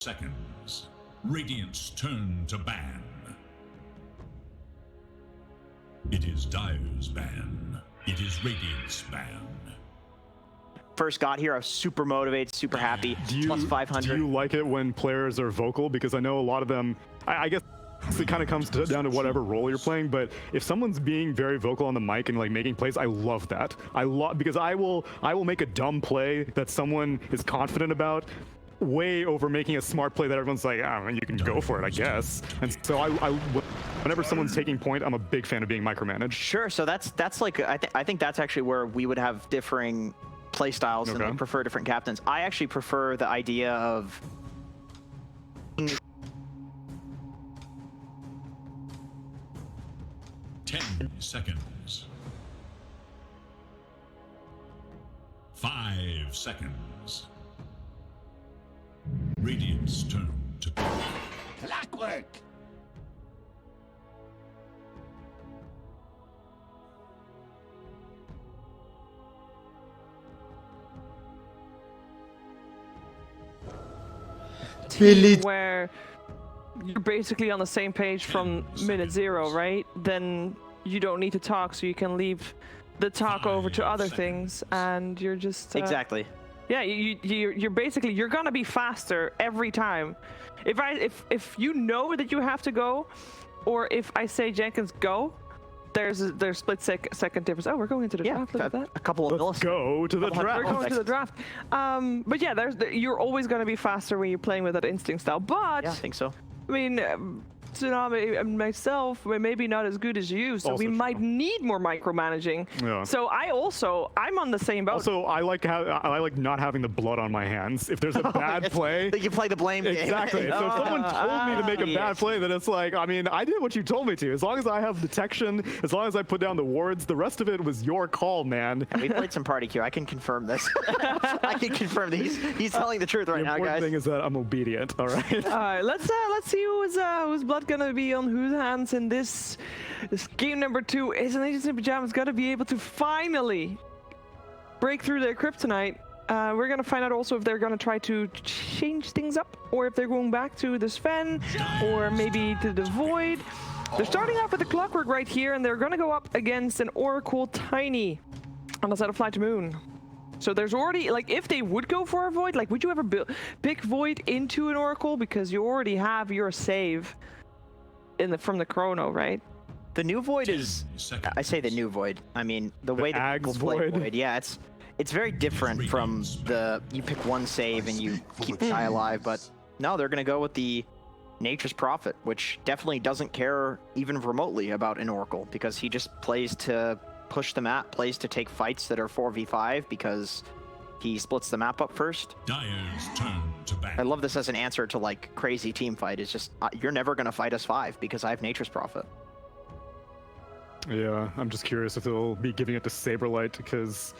seconds. Radiant's turn to ban. It is Dire's ban. It is Radiant's ban. First got here, I was super motivated, super happy. Plus 500. Do you like it when players are vocal? Because I know a lot of them, I guess it kind of comes down to whatever role you're playing, but if someone's being very vocal on the mic and like making plays, I love that. Because I will make a dumb play that someone is confident about way over making a smart play that everyone's like, ah, you can go for it, I guess. And so whenever someone's taking point, I'm a big fan of being micromanaged. Sure, so that's like, I think that's actually where we would have differing play styles and like prefer different captains. I actually prefer the idea of 10 seconds. 5 seconds. Radiant's turn to Clockwork! Where you're basically on the same page from minute 0, right? Then you don't need to talk, so you can leave the talk over to other things, and you're just exactly. Yeah, you're basically, you're gonna be faster every time. If you know that you have to go, or if I say Jenkins go, there's split second difference. Oh, we're going into the draft. Look at that. A couple of Let's go to the draft. We're going to the draft. But yeah, you're always going to be faster when you're playing with that instinct style. But yeah, I think so. I mean, Tsunami and myself, we're maybe not as good as you, so we might need more micromanaging. Yeah. So I'm on the same boat. Also, I like not having the blood on my hands. If there's a bad play, you play the blame game. Exactly. So if someone told me to make a bad play, then it's like, I mean, I did what you told me to. As long as I have detection, as long as I put down the wards, the rest of it was your call, man. We played some party queue. I can confirm this. I can confirm that he's telling the truth right now, guys. The important thing is that I'm obedient. All right. All right. Let's see whose blood gonna be on whose hands in this game number 2. Is an Agents in Pajamas gonna be able to finally break through their kryptonite? We're gonna find out also if they're gonna try to change things up, or if they're going back to the Sven, or maybe to the Void. They're starting off with the Clockwork right here, and they're gonna go up against an Oracle Tiny on the side of FlyToMoon. So there's already, like, if they would go for a Void, like, would you ever pick Void into an Oracle? Because you already have your save from the Chrono, right? The new Void is, I say the new Void, I mean, the way that people play Void, yeah, it's very different from you pick one save and you keep the guy alive, but no, they're going to go with the Nature's Prophet, which definitely doesn't care even remotely about an Oracle, because he just plays to push the map, plays to take fights that are 4v5, because he splits the map up first. Dire's turn to ban. I love this as an answer to like crazy team fight. It's just, you're never going to fight us 5 because I have Nature's Prophet. Yeah, I'm just curious if they'll be giving it to Saberlight, because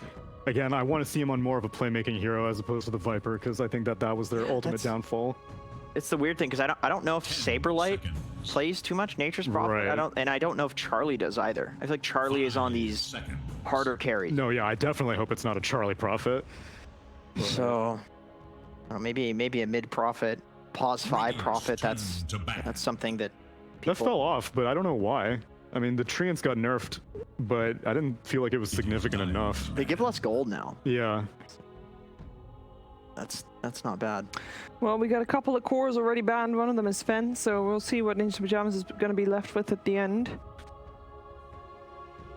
again, I want to see him on more of a playmaking hero as opposed to the Viper, because I think that was their ultimate downfall. It's the weird thing, because I don't know if Saberlight plays too much Nature's Prophet. Right. I don't know if Charlie does either. I feel like Charlie is on these harder carries. No, yeah, I definitely hope it's not a Charlie Prophet. So, maybe a mid Prophet, pause 5 Prophet. That's something that people... That fell off, but I don't know why. I mean, the Treants got nerfed, but I didn't feel like it was significant enough. They give less gold now. Yeah. That's not bad. Well, we got a couple of cores already banned. One of them is Sven, so we'll see what Ninja Pajamas is going to be left with at the end.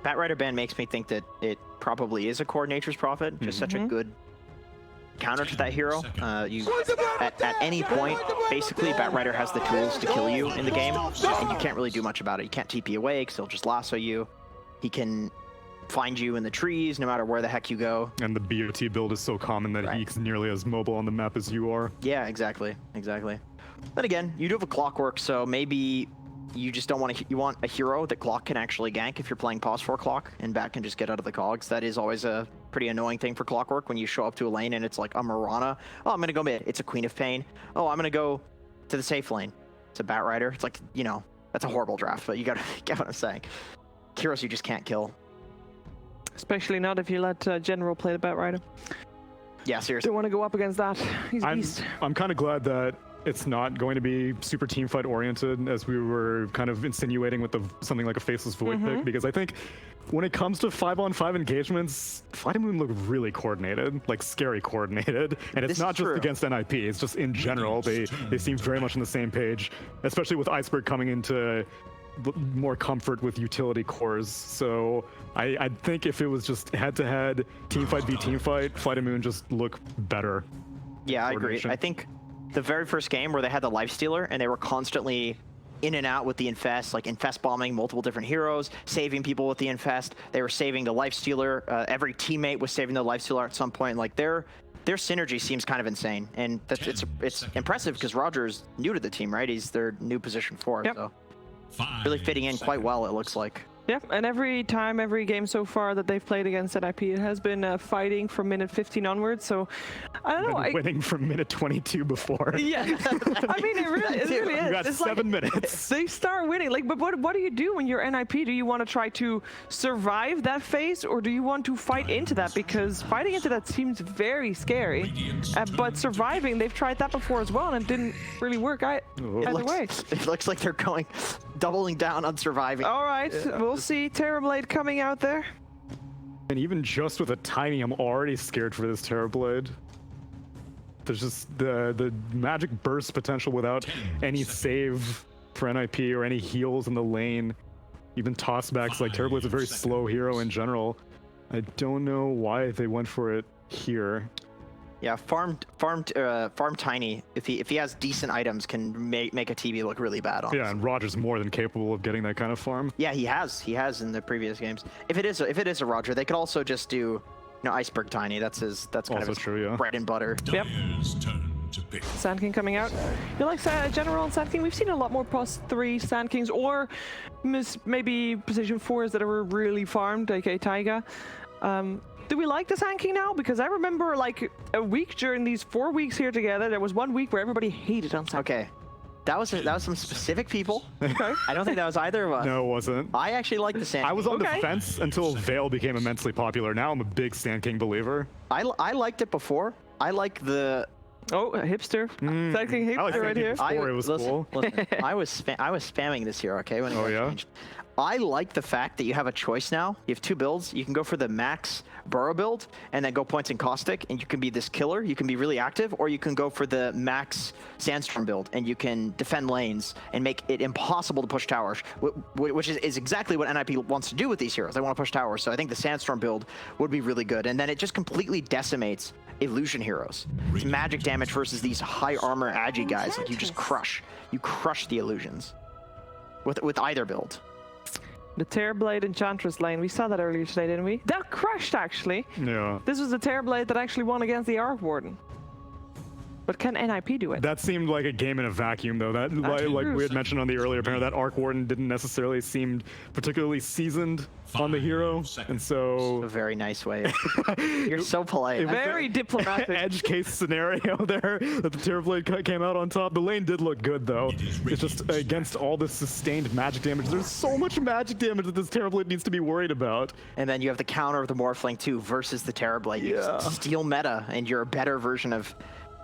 Batrider ban makes me think that it probably is a core Nature's Prophet. Just such a good counter to that hero. At any point, basically, Batrider has the tools to kill you in the game, and you can't really do much about it. You can't TP away because he'll just lasso you. He can find you in the trees no matter where the heck you go. And the BO3 build is so common that he's nearly as mobile on the map as you are. Yeah, exactly. Then again, you do have a Clockwork, so maybe you just don't want to. You want a hero that Clock can actually gank if you're playing pause 4 Clock, and Bat can just get out of the cogs. That is always a pretty annoying thing for Clockwork when you show up to a lane and it's like a Mirana. Oh, I'm gonna go mid. It's a Queen of Pain. Oh, I'm gonna go to the safe lane. It's a Batrider. It's like, you know, that's a horrible draft, but you gotta get what I'm saying. Heroes you just can't kill. Especially not if you let General play the Batrider. Yeah, seriously. Don't want to go up against that. He's a beast. I'm kind of glad that it's not going to be super team fight oriented, as we were kind of insinuating with something like a Faceless Void pick, because I think when it comes to 5-on-5 engagements, FlyToMoon look really coordinated, like scary coordinated, and it's not just against NIP, it's just in general, they seem very much on the same page, especially with Iceberg coming into more comfort with utility cores. So I think if it was just head-to-head, team fight v team fight, FlyToMoon just look better. Yeah, I agree. I think the very first game where they had the Lifestealer and they were constantly in and out with the Infest, like Infest bombing multiple different heroes, saving people with the Infest. They were saving the Lifestealer. Every teammate was saving the Lifestealer at some point. Like their synergy seems kind of insane, and it's impressive because Roger's new to the team, right? He's their new position 4, so really fitting in quite well, it looks like. Yeah, and every game so far that they've played against NIP, it has been fighting from minute 15 onwards. So I don't know. Winning from minute 22 before. Yeah, I mean it really is. You got it's 7 minutes. They start winning. Like, but what do you do when you're NIP? Do you want to try to survive that phase, or do you want to fight into that? Because fighting into that seems very scary. But surviving, they've tried that before as well, and it didn't really work either way. It looks like they're doubling down on surviving. All right, we'll see Terrorblade coming out there. And even just with a tiny, I'm already scared for this Terrorblade. There's just the magic burst potential without any save for NIP or any heals in the lane. Even tossbacks, like Terrorblade's a very slow hero in general. I don't know why they went for it here. Yeah, farm Tiny, if he has decent items, can make a TB look really bad. Honestly. Yeah, and Roger's more than capable of getting that kind of farm. Yeah, he has in the previous games. If it is a Roger, they could also just do, Iceberg Tiny. That's kind of his bread and butter. Yep. Sand King coming out. You like General and Sand King? We've seen a lot more +3 Sand Kings, or maybe position 4s that are really farmed, aka Taiga. Do we like the Sand King now? Because I remember like a week during these 4 weeks here together, there was one week where everybody hated on Sand King. Okay. That was some specific people. Okay. I don't think that was either of us. No, it wasn't. I actually like the Sand King. I was on the fence until Veil became immensely popular. Now I'm a big Sand King believer. I liked it before. I like the... Oh, a hipster. Sand King hipster right here. Before it was cool. Listen, I was spamming this here, okay? When it changed. I like the fact that you have a choice now. You have 2 builds. You can go for the max Burrow build and then go points in Caustic, and you can be this killer. You can be really active, or you can go for the max Sandstorm build, and you can defend lanes and make it impossible to push towers, which is exactly what NIP wants to do with these heroes. They want to push towers, so I think the Sandstorm build would be really good. And then it just completely decimates illusion heroes. It's magic damage versus these high armor agi guys. Like, you just crush the illusions with either build. The Terrorblade Enchantress lane, we saw that earlier today, didn't we? That crushed, actually. Yeah. This was the Terrorblade that actually won against the Arc Warden. But can NIP do it? That seemed like a game in a vacuum, though. That, like we had mentioned on the earlier panel, that Arc Warden didn't necessarily seem particularly seasoned on the hero, and so... A very nice way. You're so polite. Very diplomatic. Edge case scenario there, that the Terrorblade came out on top. The lane did look good, though. It's just against all this sustained magic damage. There's so much magic damage that this Terrorblade needs to be worried about. And then you have the counter of the Morphling, too, versus the Terrorblade. You just steal meta, and you're a better version of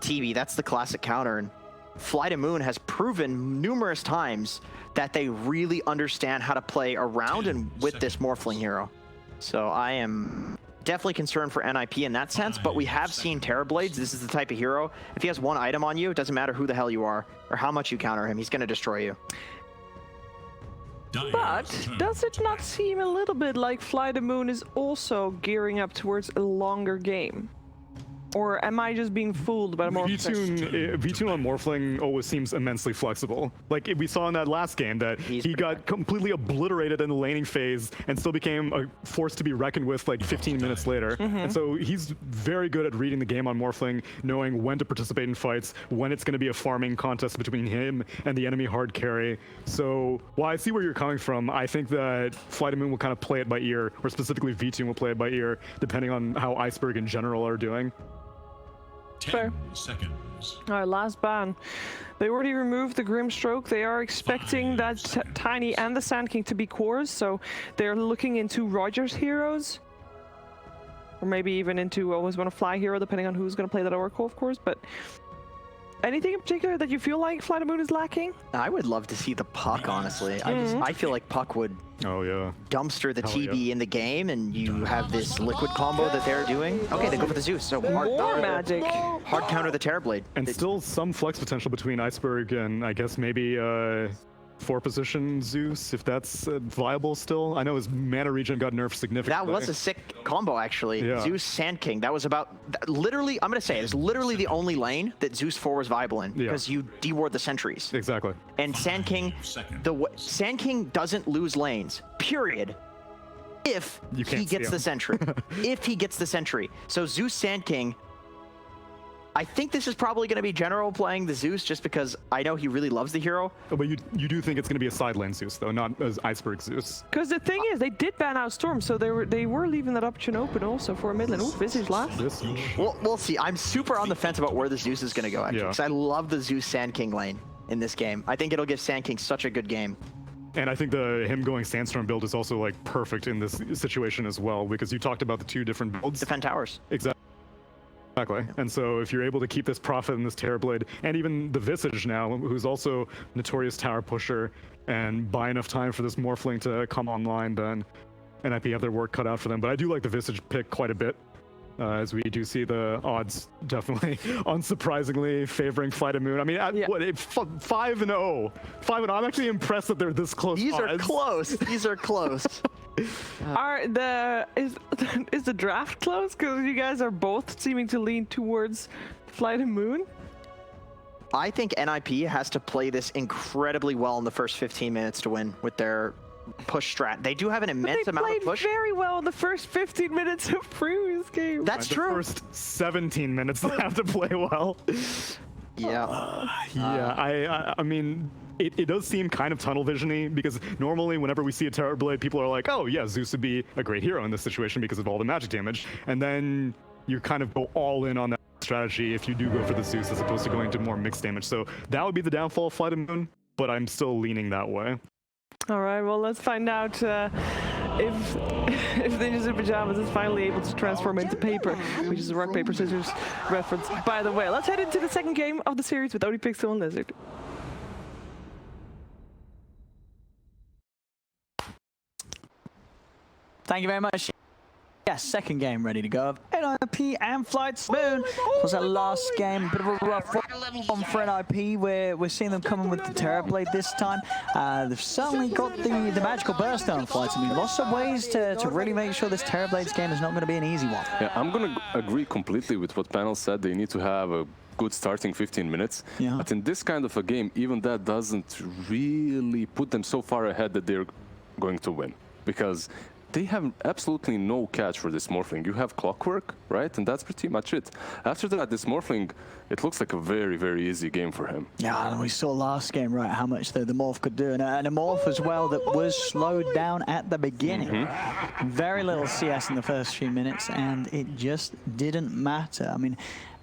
TV. That's the classic counter. And FlyToMoon has proven numerous times that they really understand how to play around and with this Morphling hero. So I am definitely concerned for NIP in that sense, but we have seen Terrorblades. This is the type of hero. If he has one item on you, it doesn't matter who the hell you are or how much you counter him, he's going to destroy you. But does it not seem a little bit like FlyToMoon is also gearing up towards a longer game? Or am I just being fooled by Morphling? V2 on Morphling always seems immensely flexible. Like we saw in that last game that he got completely obliterated in the laning phase and still became a force to be reckoned with like 15 minutes later. And so he's very good at reading the game on Morphling, knowing when to participate in fights, when it's going to be a farming contest between him and the enemy hard carry. So while I see where you're coming from, I think that FlyToMoon will kind of play it by ear, or specifically V2 will play it by ear, depending on how Iceberg in general are doing. 10 seconds. All right, last ban. They already removed the Grimstroke. They are expecting that Tiny and the Sand King to be cores, so they're looking into Roger's heroes. Or maybe even into always want to fly hero, depending on who's going to play that Oracle, of course. But anything in particular that you feel like FlyToMoon is lacking? I would love to see the puck, honestly. I feel like puck would Oh yeah. dumpster the Hell TB yeah. in the game, and you have this liquid combo that they're doing. Okay, they go for the Zeus. So More magic. hard counter the Terrorblade. And still some flex potential between Iceberg and I guess maybe 4-position Zeus, if that's viable still. I know his mana regen got nerfed significantly. That was a sick combo, actually. Yeah. Zeus Sand King. That was about literally. I'm gonna say it is literally the only lane that Zeus 4 was viable in because you deward the sentries. Exactly. And Sand King, Sand King doesn't lose lanes. Period. If You he can't see gets him. the sentry. If he gets the sentry. So Zeus Sand King. I think this is probably going to be General playing the Zeus just because I know he really loves the hero. Oh, but you do think it's going to be a side lane Zeus though, not as Iceberg Zeus. Because the thing is, they did ban out Storm, so they were leaving that option open also for a mid lane. Ooh, Visage last. This. We'll see. I'm super on the fence about where the Zeus is going to go, actually, Yeah. because I love the Zeus Sand King lane in this game. I think it'll give Sand King such a good game. And I think him going Sandstorm build is also like perfect in this situation as well, because you talked about the 2 different builds. Defend towers. Exactly. And so if you're able to keep this Prophet and this Terrorblade, and even the Visage now, who's also notorious tower pusher, and buy enough time for this Morphling to come online, then NIP have their work cut out for them. But I do like the Visage pick quite a bit, as we do see the odds definitely, unsurprisingly, favoring FlyToMoon. I mean, Yeah. 5-0. 5-0. I'm actually impressed that they're this close. These are odds. close. These are close. Is the draft close? Because you guys are both seeming to lean towards FlyToMoon. I think NIP has to play this incredibly well in the first 15 minutes to win with their push strat. They do have an immense They amount played of push. very well in the first 15 minutes of previous game. That's The true. first 17 minutes they have to play well. Yeah. Yeah, I mean, it does seem kind of tunnel vision-y, because normally whenever we see a Terrorblade, people are like, oh yeah, Zeus would be a great hero in this situation because of all the magic damage. And then you kind of go all in on that strategy if you do go for the Zeus as opposed to going to more mixed damage. So that would be the downfall of FlyToMoon, but I'm still leaning that way. All right, well, let's find out if Ninjas in Pajamas is finally able to transform into paper, which is a rock, paper, scissors reference, by the way. Let's head into the second game of the series with ODPixel and Lizard. Thank you very much. Yes, second game ready to go of NIP and FlyToMoon. Was that last game a bit of a rough one for NIP? We're seeing them coming with the Terrorblade this time. They've certainly got the magical burst on FlyToMoon. Lots of ways to really make sure this Terrorblade's game is not going to be an easy one. Yeah, I'm going to agree completely with what panel said. They need to have a good starting 15 minutes. Yeah. But in this kind of a game, even that doesn't really put them so far ahead that they're going to win. Because they have absolutely no catch for this Morphling. You have Clockwork, right? And that's pretty much it. After that, this Morphling, it looks like a very, very easy game for him. Yeah, and we saw last game, right, how much the Morph could do. And a Morph as well that was slowed down at the beginning. Very little CS in the first few minutes, and it just didn't matter. I mean,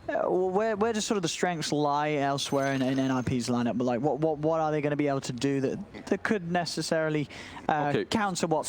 where do sort of the strengths lie elsewhere in NIP's lineup? But like, what are they going to be able to do that could necessarily counter what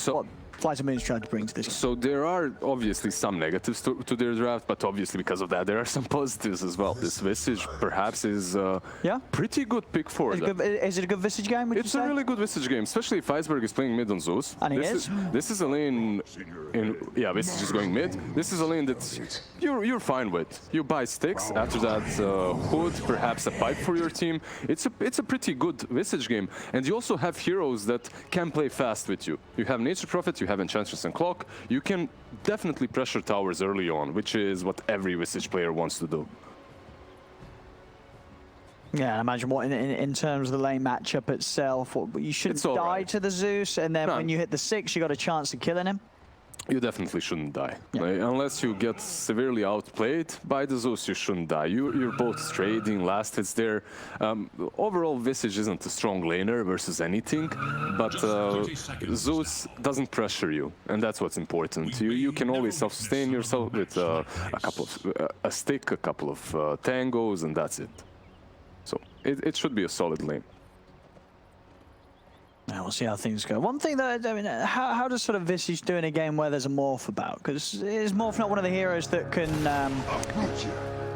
FlyToMoon's trying to bring to this game? So there are obviously some negatives to their draft, but obviously because of that, there are some positives as well. This Visage perhaps is a pretty good pick for them. Is it a good Visage game, would you It's say? a really good Visage game, especially if Iceberg is playing mid on Zeus. And he is. This is a lane Visage is going mid. This is a lane that you're fine with. You buy sticks, after that Hood, perhaps a pipe for your team. It's a pretty good Visage game. And you also have heroes that can play fast with you. You have Nature Prophet, you have Enchantress and Clock. You can definitely pressure towers early on, which is what every Visage player wants to do. Yeah, I imagine what in terms of the lane matchup itself, you shouldn't die to the Zeus, and then when you hit the 6, you got a chance of killing him. You definitely shouldn't die. Like, unless you get severely outplayed by the Zeus, you shouldn't die. You're both trading last hits there. Overall, Visage isn't a strong laner versus anything, but Zeus doesn't pressure you, and that's what's important. You can always self-sustain yourself with a stick, a couple of tangos, and that's it. So it should be a solid lane. Now we'll see how things go. One thing that, I mean, how does sort of Visage do in a game where there's a Morph about? Because is Morph not one of the heroes that can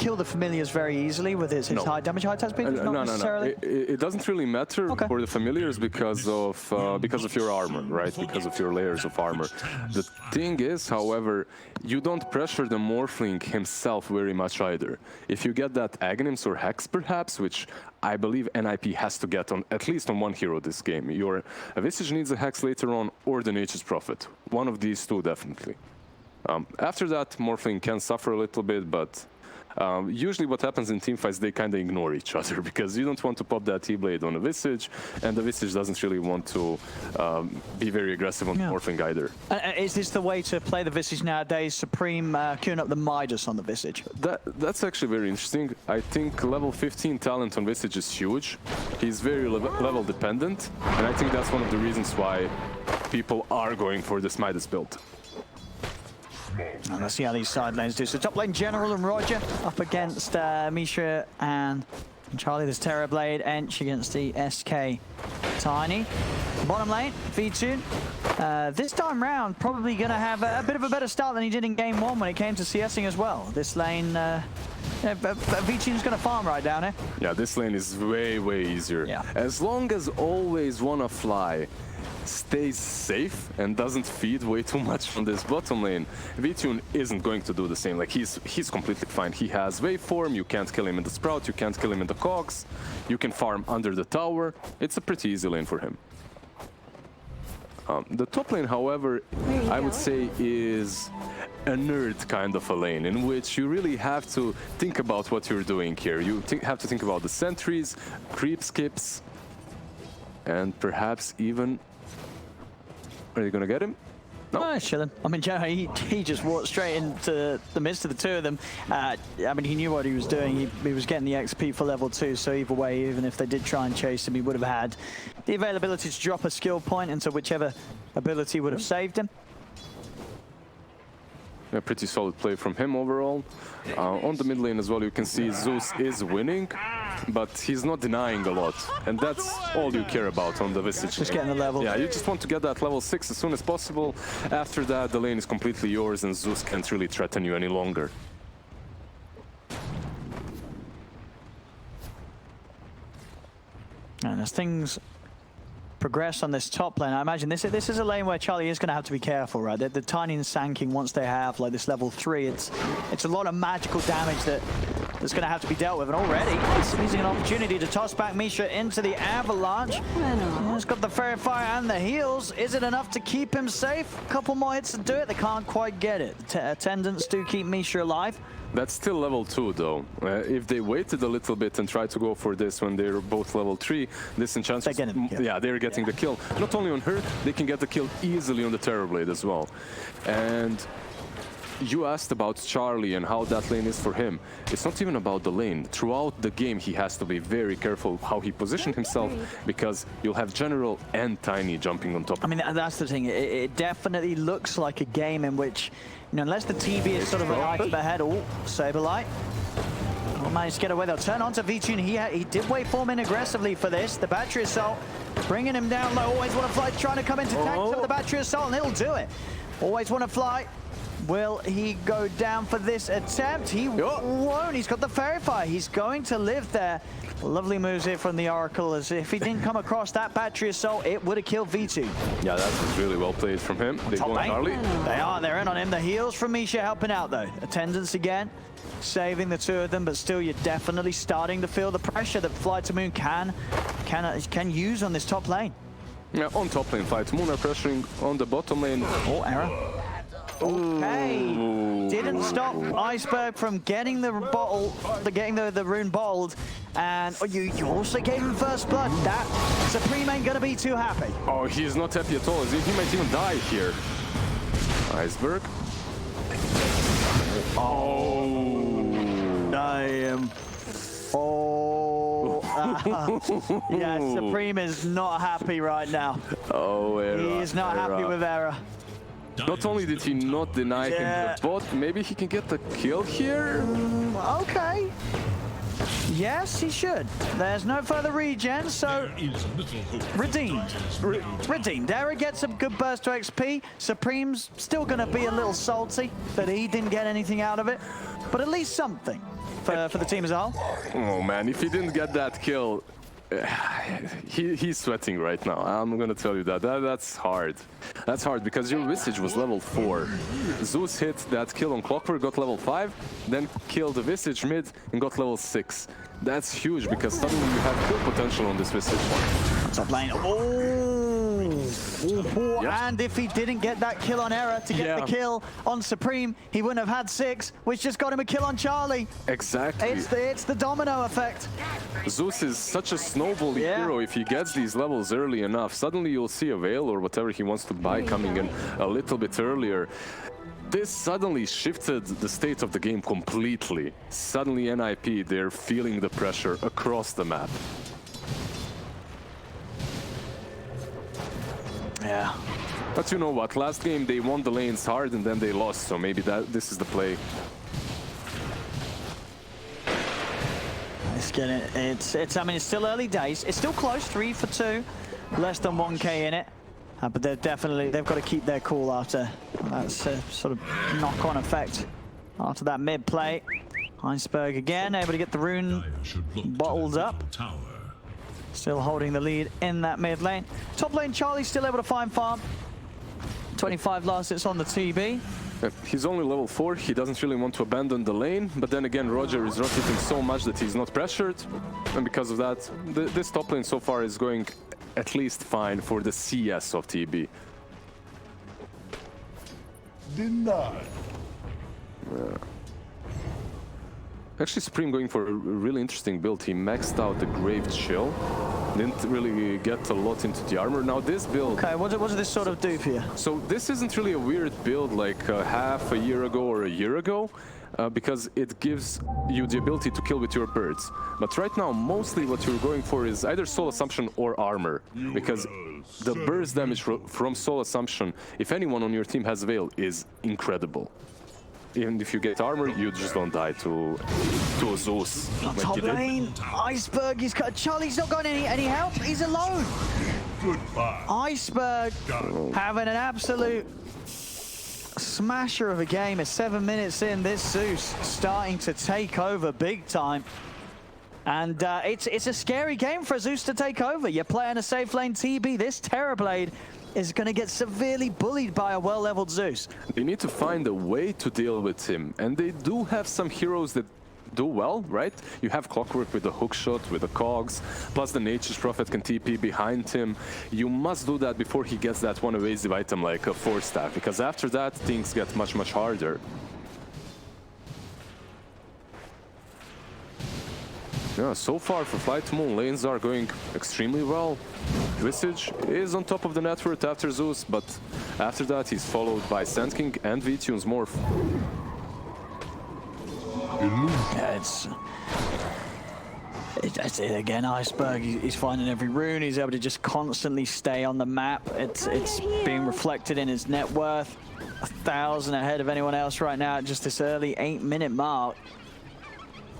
kill the familiars very easily with his high damage, high attack speed? Not necessarily. It doesn't really matter for the familiars because of your armor, right? Because of your layers of armor. The thing is, however, you don't pressure the Morphling himself very much either. If you get that Aghanim's or Hex, perhaps, which I believe NIP has to get on at least on one hero this game. Your Visage needs a Hex later on, or the Nature's Prophet. One of these two, definitely. After that, Morphling can suffer a little bit, but usually what happens in teamfights, they kind of ignore each other because you don't want to pop that T-Blade on a Visage, and the Visage doesn't really want to be very aggressive on Morphling either. Is this the way to play the Visage nowadays? Supreme queuing up the Midas on the Visage? That's actually very interesting. I think level 15 talent on Visage is huge. He's very level dependent, and I think that's one of the reasons why people are going for this Midas build. And let's see how these side lanes do. So top lane General and Roger up against Misha and Charlie. There's Terrorblade, Ench against the SK Tiny. Bottom lane, FlyToMoon. This time round, probably going to have a bit of a better start than he did in game 1 when it came to CSing as well. This lane, FlyToMoon's going to farm right down here. Yeah, this lane is way, way easier. Yeah. As long as always wanna fly stays safe and doesn't feed way too much from this bottom lane, FlyToMoon isn't going to do the same. Like, he's completely fine. He has waveform, you can't kill him in the Sprout, you can't kill him in the Cogs, you can farm under the tower. It's a pretty easy lane for him. The top lane, however, I would say is a nerd kind of a lane in which you really have to think about what you're doing here. You have to think about the sentries, creep skips, and perhaps even... Are you gonna get him? No. Chilling. I mean, he just walked straight into the midst of the two of them. I mean, he knew what he was doing. He was getting the XP for level 2, so either way, even if they did try and chase him, he would have had the availability to drop a skill point into whichever ability would have saved him. A pretty solid play from him overall. On the mid lane as well, you can see Zeus is winning, but he's not denying a lot. And that's all you care about on the Visage. Just getting the level. Yeah, you just want to get that level 6 as soon as possible. After that, the lane is completely yours and Zeus can't really threaten you any longer. And as things progress on this top lane, I imagine this is a lane where Charlie is going to have to be careful, right? The Tiny and Sanking, once they have like this level 3, it's a lot of magical damage that's going to have to be dealt with. And already he's using an opportunity to toss back Misha into the Avalanche. He's got the Fairy Fire and the heals. Is it enough to keep him safe? A couple more hits to do it. They can't quite get it. Attendants do keep Misha alive. That's still level 2 though. If they waited a little bit and tried to go for this when they're both level 3, this enchantment... Yeah, they're getting the kill. Not only on her, they can get the kill easily on the Terrorblade as well. And you asked about Charlie and how that lane is for him. It's not even about the lane. Throughout the game, he has to be very careful how he positions himself, because you'll have General and Tiny jumping on top. I mean, that's the thing. It definitely looks like a game in which, you know, unless the TB is sort of an item ahead. Oh, Saberlight. Oh, managed to get away. They'll turn on to FlyToMoon. He did waveform in aggressively for this. The Battery Assault bringing him down low. Always Want to Fly trying to come into tank with the Battery Assault, and he'll do it. Always Want to Fly. Will he go down for this attempt? He won't. He's got the Fairy Fire. He's going to live there. Lovely moves here from the Oracle, as if he didn't come across that Battery Assault, it would have killed V2. Yeah, that was really well played from him. They go on Charlie. They're in on him. The heals from Misha helping out though. Attendance again, saving the two of them, but still you're definitely starting to feel the pressure that FlyToMoon can use on this top lane. Yeah, on top lane, FlyToMoon are pressuring on the bottom lane. Oh, error. Okay, didn't stop Iceberg from getting the bottle, the rune bottled, and you also gave him first blood. That Supreme ain't gonna be too happy. Oh, he's not happy at all. He might even die here. Iceberg. Oh, damn. Oh, yeah, Supreme is not happy right now. Oh, Era, he is not happy with Era. Not only did he not deny him the bot, maybe he can get the kill here? Okay. Yes, he should. There's no further regen, so There is little hope. for redeemed. Dyer's middle. Redeemed. Eric gets a good burst to XP. Supreme's still going to be a little salty that he didn't get anything out of it, but at least something for the team as a whole. Oh man, if he didn't get that kill, he's sweating right now. I'm gonna tell you that. That's hard. That's hard because your Visage was level 4. Zeus hit that kill on Clockwork, got level 5, then killed the Visage mid and got level 6. That's huge because suddenly you have full potential on this Visage. Top lane. Oh, Yeah. and if he didn't get that kill on Error to get the kill on Supreme, he wouldn't have had 6, which just got him a kill on Charlie. Exactly. It's the domino effect. Zeus is such a snowball hero. If he gets these levels early enough, suddenly you'll see a Veil or whatever he wants to buy coming in a little bit earlier. This suddenly shifted the state of the game completely. Suddenly NIP, they're feeling the pressure across the map. Yeah. But you know what? Last game they won the lanes hard and then they lost, so maybe this is the play. I mean, it's still early days. It's still close, 3 for 2, less than 1k in it. But they've got to keep their cool after that sort of knock-on effect after that mid play. Iceberg again, able to get the rune Dyer should look to bottled their up. middle tower. Still holding the lead in that mid lane. Top lane, Charlie's still able to find farm. 25 last hits on the TB. He's only level 4, he doesn't really want to abandon the lane, but then again Roger is rotating so much that he's not pressured, and because of that, this top lane so far is going at least fine for the CS of TB. Denied. Actually, Supreme going for a really interesting build. He maxed out the Grave Chill, didn't really get a lot into the armor. Now this build... Okay, what does this sort of do for you? So this isn't really a weird build like half a year ago or a year ago, because it gives you the ability to kill with your birds. But right now, mostly what you're going for is either Soul Assumption or armor, because the burst damage from Soul Assumption, if anyone on your team has Veil, is incredible. Even if you get armor, you just don't die to a Zeus. Top lane, Iceberg, he's cut. Charlie's not got any help, he's alone. Goodbye. Iceberg having an absolute smasher of a game at 7 minutes in. This Zeus starting to take over big time. And it's a scary game for Zeus to take over. You're playing a safe lane TB. This Terrorblade is going to get severely bullied by a well-leveled Zeus. They need to find a way to deal with him, and they do have some heroes that do well, right? You have Clockwork with the hookshot, with the cogs, plus the Nature's Prophet can TP behind him. You must do that before he gets that one evasive item like a Force Staff, because after that things get much, much harder. Yeah, so far for FlyToMoon, lanes are going extremely well. Visage is on top of the net worth after Zeus, but after that he's followed by Sand King and V-Tune's Morph. Yeah, it's again, Iceberg, he's finding every rune, he's able to just constantly stay on the map. It's being reflected in his net worth. 1,000 ahead of anyone else right now at just this early 8-minute mark.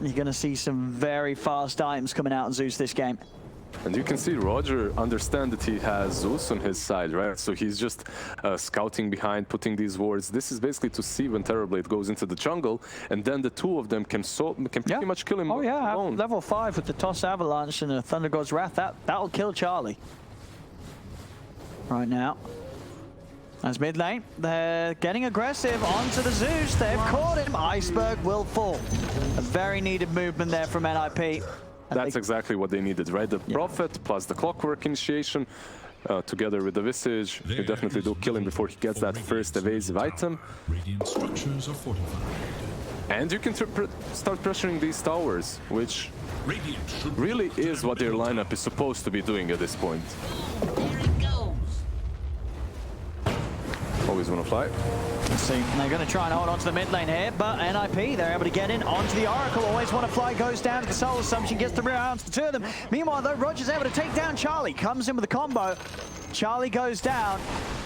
You're going to see some very fast items coming out on Zeus this game. And you can see Roger understand that he has Zeus on his side, right? So he's just scouting behind, putting these wards. This is basically to see when Terrorblade goes into the jungle, and then the two of them can pretty much kill him alone. Level 5 with the Toss Avalanche and the Thunder God's Wrath, that'll kill Charlie. Right now. As mid lane, they're getting aggressive onto the Zeus. They've caught him. Iceberg will fall. A very needed movement there from NIP. That's exactly what they needed, right? The Prophet plus the Clockwork initiation together with the Visage. You definitely do kill him before he gets that first evasive item. Radiant structures are fortified. And you can start pressuring these towers, which Radiant should really is what their lineup is supposed to be doing at this point. Always want to fly. Let's see, they're going to try and hold on to the mid lane here, but NIP, they're able to get in onto the Oracle. Always want to fly, goes down to the Soul Assumption, gets the rear arms to the two of them. Meanwhile, though, Roger's able to take down Charlie, comes in with a combo. Charlie goes down,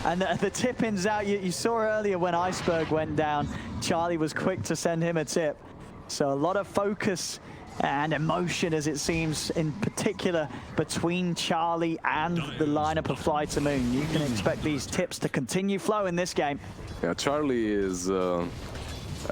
and the tip-in's out. You saw earlier when Iceberg went down, Charlie was quick to send him a tip. So a lot of focus and emotion, as it seems, in particular between Charlie and the lineup of FlyToMoon. You can expect these tips to continue flowing this game. Yeah, Charlie is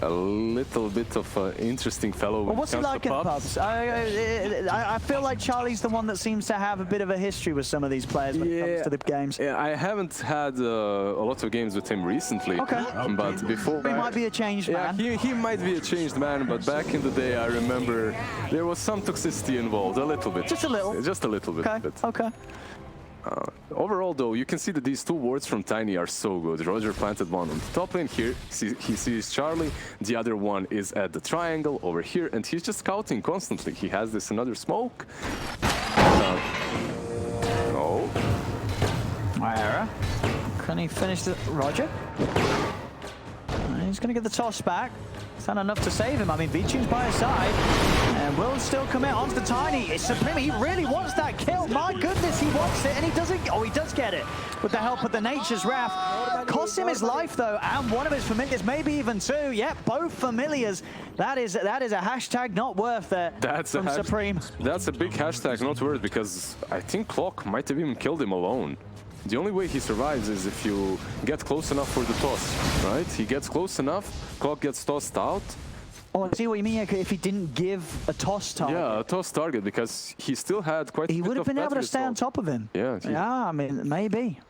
a little bit of an interesting fellow. Well, what's he like in pubs? I feel like Charlie's the one that seems to have a bit of a history with some of these players when it comes to the games. Yeah, I haven't had a lot of games with him recently. Okay. But before... He might be a changed man. Yeah, he might be a changed man, but back in the day, I remember there was some toxicity involved, a little bit. Just a little? Just a little bit. Okay, okay. Overall, though, you can see that these two wards from Tiny are so good. Roger planted one on the top lane here. He sees Charlie. The other one is at the triangle over here, and he's just scouting constantly. He has this another smoke. Oh. Myra. Can he finish the... Roger? He's going to get the toss back. Is that enough to save him? I mean, V-Tune's by his side, and will still commit onto the Tiny. It's Supreme. He really wants that kill. My goodness, he wants it, and he doesn't. Oh, he does get it with the help of the Nature's Wrath. Costs him his life, though, and one of his familiars, maybe even two. Yeah, both familiars. That is a hashtag not worth there from Supreme. That's a big hashtag not worth, because I think Clock might have even killed him alone. The only way he survives is if you get close enough for the toss, right? He gets close enough, Clock gets tossed out. Oh, I see what you mean, if he didn't give a toss target. Yeah, a toss target, because he still had quite a bit of... He would have been able to stay on top of him. Yeah. Yeah, I mean, maybe.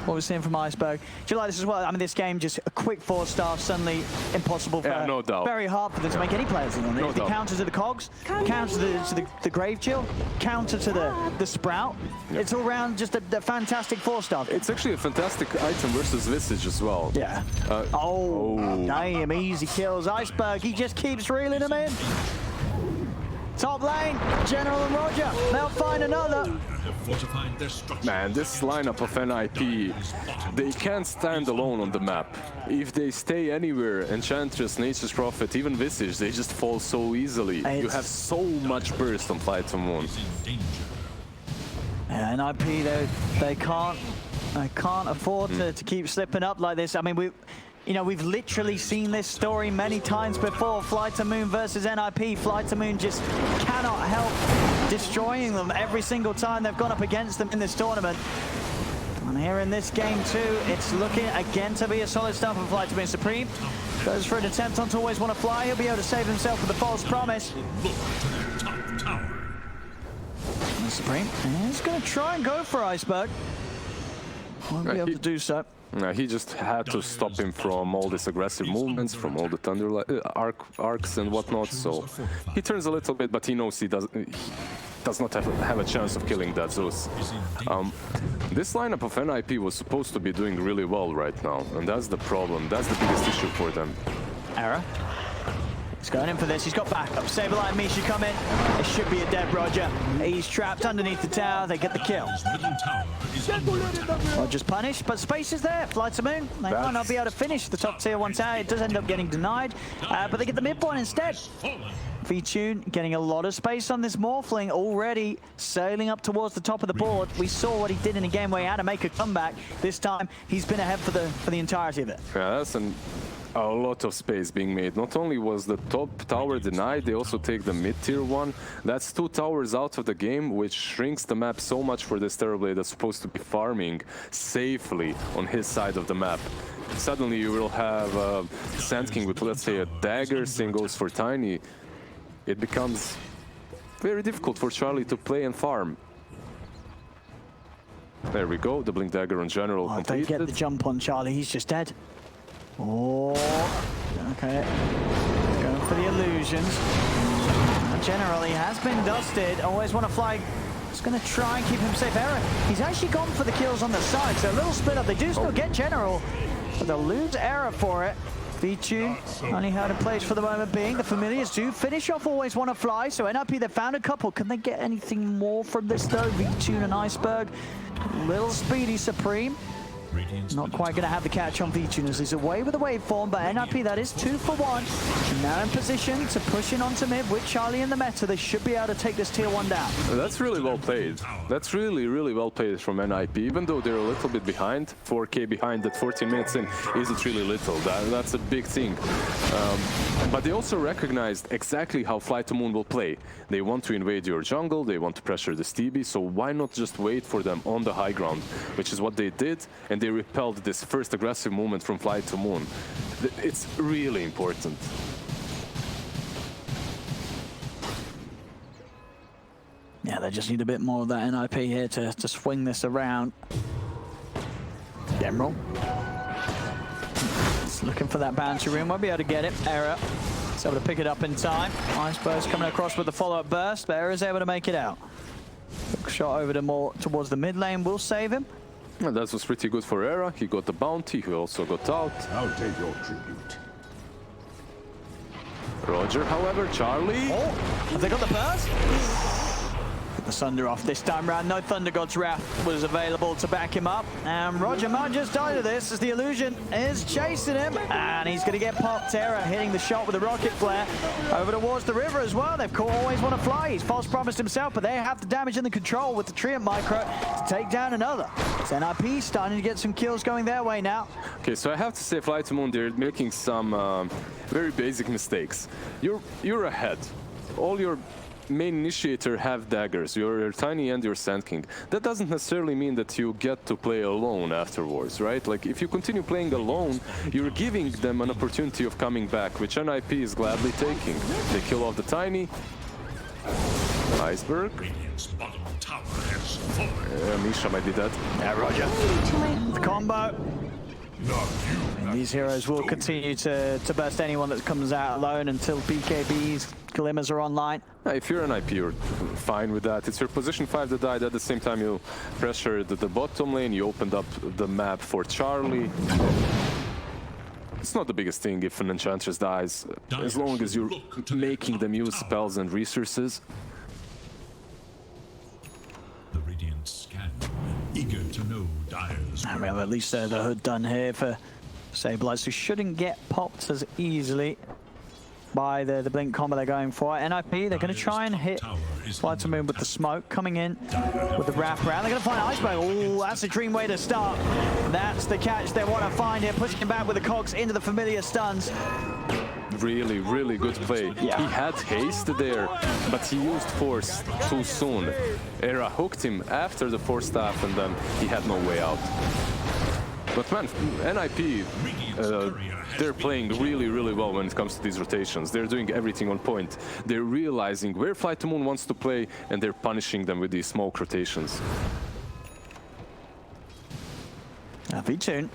What we're seeing from Iceberg. Do you like this as well? I mean, this game, just a quick 4-star, suddenly impossible for... Yeah, no doubt. Very hard for them to make any players in on it. No The doubt. counter to the Cogs, counter to the Grave Chill, counter to the Sprout. Yep. It's all around just a fantastic 4-star. It's actually a fantastic item versus Visage as well. Yeah. Damn, easy kills. Iceberg, he just keeps reeling them in. Top lane, General and Roger. They'll find another. Man, this lineup of NIP, they can't stand alone on the map. If they stay anywhere, Enchantress, Nature's Prophet, even Visage, they just fall so easily. You have so much burst on FlyToMoon. Yeah, NIP, they can't afford to keep slipping up like this. I mean, we've literally seen this story many times before. FlyToMoon versus NIP. FlyToMoon just cannot help destroying them every single time they've gone up against them in this tournament. And here in this game too, it's looking again to be a solid start for FlyToMoon. Supreme goes for an attempt on to always want to fly. He'll be able to save himself with a false promise. And Supreme is going to try and go for Iceberg. Won't be able to do so. He just had to stop him from all these aggressive movements, from all the thunder arcs and whatnot. So he turns a little bit, but he knows he does not have a chance of killing that Zeus. This lineup of NIP was supposed to be doing really well right now, and that's the problem. That's the biggest issue for them. Error. He's going in for this. He's got backup. Saberlight and Misha come in. It should be a dead Roger. He's trapped underneath the tower. They get the kill. Roger's punished, but space is there. FlyToMoon, they might not be able to finish the top tier 1 tower. It does end up getting denied, but they get the midpoint instead. V-Tune getting a lot of space on this Morphling, already sailing up towards the top of the board. We saw what he did in a game where he had to make a comeback. This time, he's been ahead for the entirety of it. Yeah, that's a lot of space being made. Not only was the top tower denied, they also take the mid-tier one. That's 2 towers out of the game, which shrinks the map so much for this Terrorblade that's supposed to be farming safely on his side of the map. Suddenly you will have Sand King with, let's say, a dagger, same goes for Tiny. It becomes very difficult for Charlie to play and farm. There we go, the Blink Dagger on General completed. Don't get the jump on Charlie, he's just dead. Oh, okay. Going for the illusions. Generally has been dusted. Always want to fly. Just going to try and keep him safe. Error. He's actually gone for the kills on the side, so a little split up. They do still get General, but they'll lose Error for it. V-Tune only held in place for the moment being. The familiars do finish off Always Want to Fly, so NIP, they found a couple. Can they get anything more from this though? V-Tune and Iceberg. Little speedy Supreme. Radiant's Not quite going to have the catch on V-Tune as he's away with the waveform, but NIP, that is 2 for 1. Now in position to push in onto mid with Charlie in the meta. They should be able to take this tier 1 down. That's really well played. That's really, really well played from NIP. Even though they're a little bit behind, 4K behind at 14 minutes in isn't really little. That's a big thing. But they also recognized exactly how FlyToMoon will play. They want to invade your jungle, they want to pressure the Stevie, so why not just wait for them on the high ground, which is what they did, and they repelled this first aggressive movement from FlyToMoon. It's really important. Yeah, they just need a bit more of that NIP here to swing this around. General. Just looking for that bounty room. Won't be able to get it. Error. He's able to pick it up in time. Iceberg's coming across with the follow-up burst, but Error's able to make it out. Quick shot over to more towards the mid lane will save him. And that was pretty good for Era. He got the bounty, he also got out. I'll take your tribute. Roger, however, Charlie. Oh, have they got the burst? Get the Sunder off this time round. No Thunder God's Wrath was available to back him up. And Roger might just die to this as the illusion is chasing him. And he's going to get popped. Terra hitting the shot with a rocket flare over towards the river as well. They've always want to fly. He's false promised himself, but they have the damage and the control with the Treant Micro to take down another. It's NIP starting to get some kills going their way now. Okay, so I have to say FlyToMoon, they're making some very basic mistakes. You're ahead. All your main initiator have daggers, your Tiny and your Sand King. That doesn't necessarily mean that you get to play alone afterwards, right? Like, if you continue playing alone, you're giving them an opportunity of coming back, which NIP is gladly taking. They kill off the Tiny. Iceberg. Radiant's bottom tower has fallen. Misha might be dead. Yeah, Roger. The combo. Not you. And these heroes will continue to burst anyone that comes out alone until BKB's glimmers are online. If you're an IP, you're fine with that. It's your position 5 that died. At the same time, you pressured the bottom lane. You opened up the map for Charlie. It's not the biggest thing if an Enchantress dies, as long as you're making them use spells and resources. The Radiant scan, eager to know Dire's. And we have at least the hood done here for Saberlights, who shouldn't get popped as easily by the blink combo they're going for. NIP, they're going to try and hit FlyToMoon with the smoke, coming in with the wrap around. They're going to find Iceberg. Oh, that's a dream way to start. That's the catch they want to find here, pushing him back with the cogs into the familiar stuns. Really, really good play. Yeah. He had haste there, but he used force too soon. Era hooked him after the force staff, and then he had no way out. But man, NIP, they're playing really, really well when it comes to these rotations. They're doing everything on point. They're realizing where FlyToMoon wants to play, and they're punishing them with these smoke rotations. V-Tune.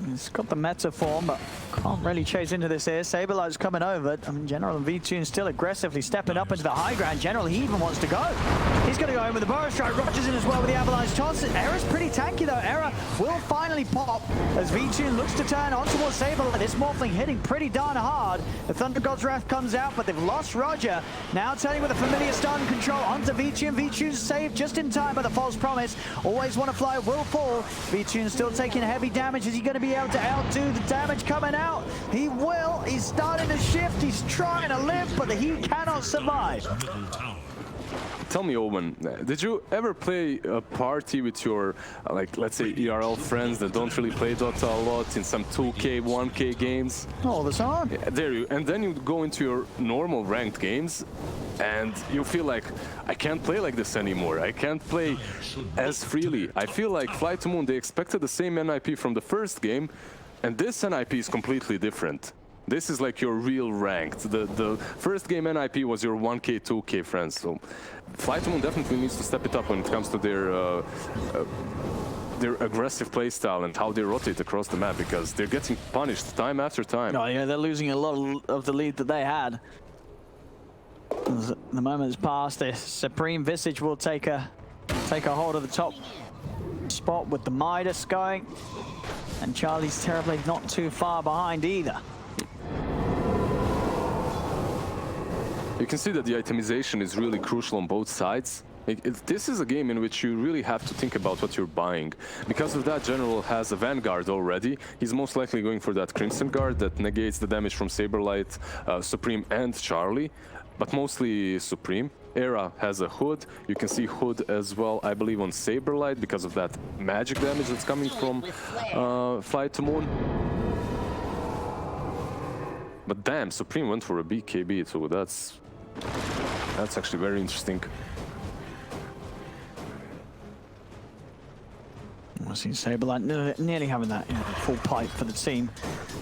He's got the meta form, but can't really chase into this here. Saberlight's coming over. I mean, General and V-Tune still aggressively stepping up into the high ground. General, he even wants to go. He's going to go in with the Burrow Strike. Roger's in as well with the Avalanche Toss. Era's pretty tanky, though. Era will finally pop as V-Tune looks to turn on towards Saberlight. This Morphling hitting pretty darn hard. The Thunder God's Wrath comes out, but they've lost Roger. Now turning with a familiar stun control onto V-Tune. V-Tune's saved just in time by the false promise. Always want to fly, will fall. V-Tune's still taking heavy damage. Is he going to be able to outdo the damage coming out? He will. He's starting to shift. He's trying to live, but he cannot survive. Tell me, Owen, did you ever play a party with your, like, let's say, ERL friends that don't really play Dota a lot in some 2K, 1K games? All the time. Yeah, there you, and then you go into your normal ranked games, and you feel like, I can't play like this anymore. I can't play as freely. I feel like FlyToMoon, they expected the same NIP from the first game, and this NIP is completely different. This is like your real ranked. The first game NIP was your 1K, 2K friends. So FlyToMoon definitely needs to step it up when it comes to their aggressive playstyle and how they rotate across the map, because they're getting punished time after time. Oh yeah, they're losing a lot of the lead that they had. As the moment's passed, this Supreme Visage will take a hold of the top spot with the Midas going. And Charlie's terribly not too far behind either. You can see that the itemization is really crucial on both sides. This is a game in which you really have to think about what you're buying. Because of that, General has a Vanguard already. He's most likely going for that Crimson Guard that negates the damage from Saberlight, Supreme, and Charlie, but mostly Supreme. Era has a Hood. You can see Hood as well, I believe, on Saberlight because of that magic damage that's coming from FlyToMoon. But damn, Supreme went for a BKB too. That's actually very interesting. I see Saberlight nearly having that full pipe for the team.